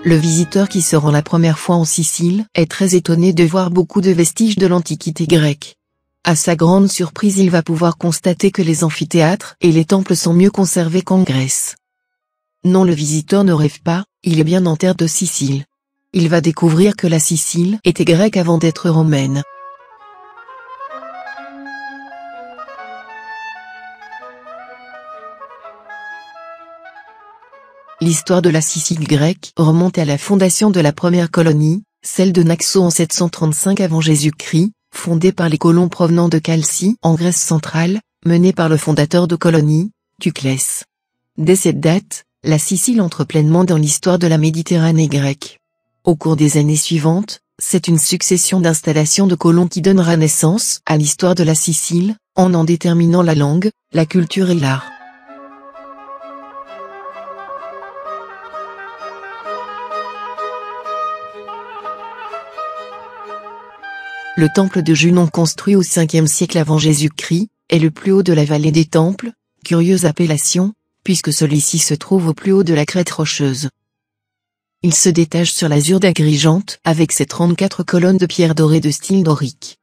Le visiteur qui se rend la première fois en Sicile est très étonné de voir beaucoup de vestiges de l'Antiquité grecque. À sa grande surprise, il va pouvoir constater que les amphithéâtres et les temples sont mieux conservés qu'en Grèce. Non, le visiteur ne rêve pas, il est bien en terre de Sicile. Il va découvrir que la Sicile était grecque avant d'être romaine. L'histoire de la Sicile grecque remonte à la fondation de la première colonie, celle de Naxos en 735 avant Jésus-Christ, fondée par les colons provenant de Chalcie en Grèce centrale, menée par le fondateur de colonie, Thuclès. Dès cette date, la Sicile entre pleinement dans l'histoire de la Méditerranée grecque. Au cours des années suivantes, c'est une succession d'installations de colons qui donnera naissance à l'histoire de la Sicile, en déterminant la langue, la culture et l'art. Le temple de Junon construit au 5e siècle avant Jésus-Christ, est le plus haut de la vallée des temples, curieuse appellation, puisque celui-ci se trouve au plus haut de la crête rocheuse. Il se détache sur l'azur d'Agrigente avec ses 34 colonnes de pierre dorée de style dorique.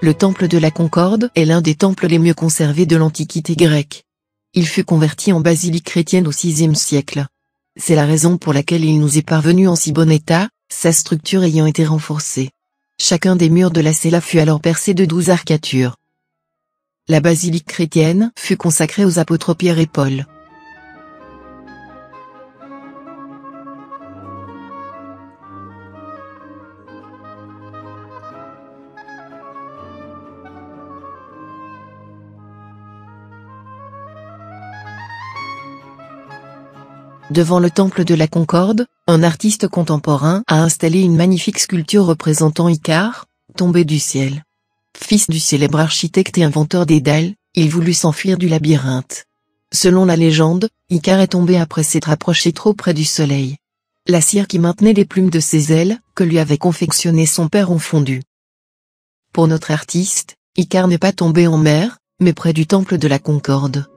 Le temple de la Concorde est l'un des temples les mieux conservés de l'Antiquité grecque. Il fut converti en basilique chrétienne au VIe siècle. C'est la raison pour laquelle il nous est parvenu en si bon état, sa structure ayant été renforcée. Chacun des murs de la cella fut alors percé de 12 arcatures. La basilique chrétienne fut consacrée aux apôtres Pierre et Paul. Devant le temple de la Concorde, un artiste contemporain a installé une magnifique sculpture représentant Icare, tombé du ciel. Fils du célèbre architecte et inventeur Dédale, il voulut s'enfuir du labyrinthe. Selon la légende, Icare est tombé après s'être approché trop près du soleil. La cire qui maintenait les plumes de ses ailes, que lui avait confectionné son père, ont fondu. Pour notre artiste, Icare n'est pas tombé en mer, mais près du temple de la Concorde.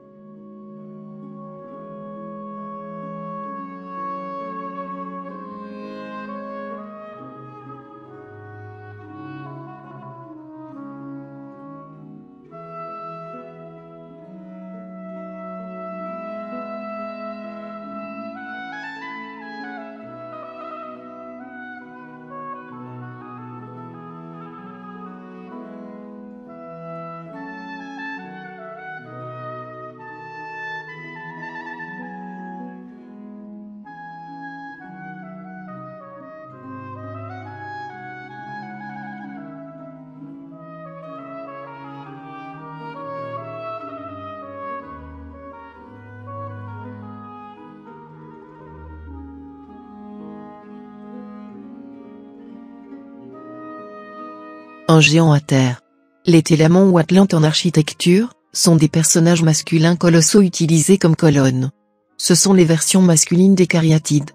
Un géant à terre. Les Télamons ou Atlantes en architecture, sont des personnages masculins colossaux utilisés comme colonnes. Ce sont les versions masculines des cariatides.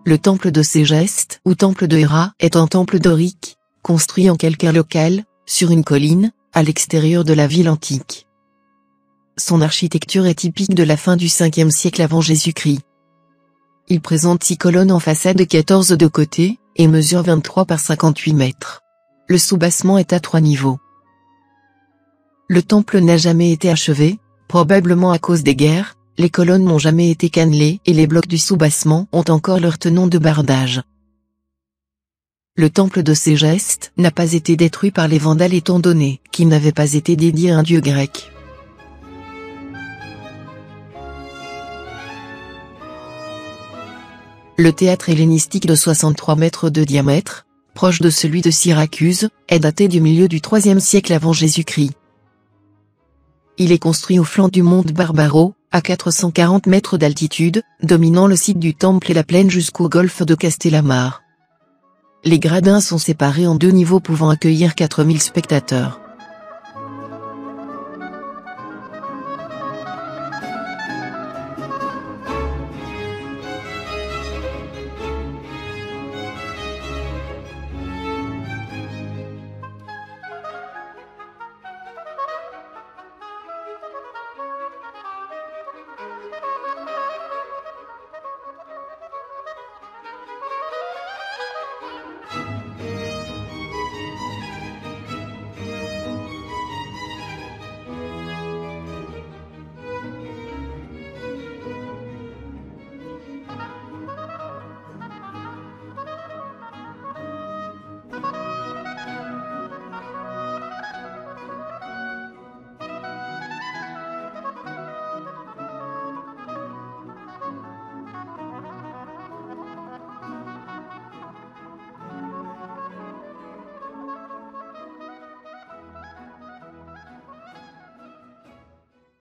Le temple de Ségeste ou temple de Héra est un temple dorique, construit en calcaire local, sur une colline, à l'extérieur de la ville antique. Son architecture est typique de la fin du 5e siècle avant Jésus-Christ. Il présente 6 colonnes en façade et 14 de côté, et mesure 23 par 58 mètres. Le soubassement est à 3 niveaux. Le temple n'a jamais été achevé, probablement à cause des guerres. Les colonnes n'ont jamais été cannelées et les blocs du soubassement ont encore leur tenon de bardage. Le temple de Ségeste n'a pas été détruit par les Vandales étant donné qu'il n'avait pas été dédié à un dieu grec. Le théâtre hellénistique de 63 mètres de diamètre, proche de celui de Syracuse, est daté du milieu du IIIe siècle avant Jésus-Christ. Il est construit au flanc du Monte Barbaro, à 440 mètres d'altitude, dominant le site du temple et la plaine jusqu'au golfe de Castellamare. Les gradins sont séparés en 2 niveaux pouvant accueillir 4000 spectateurs.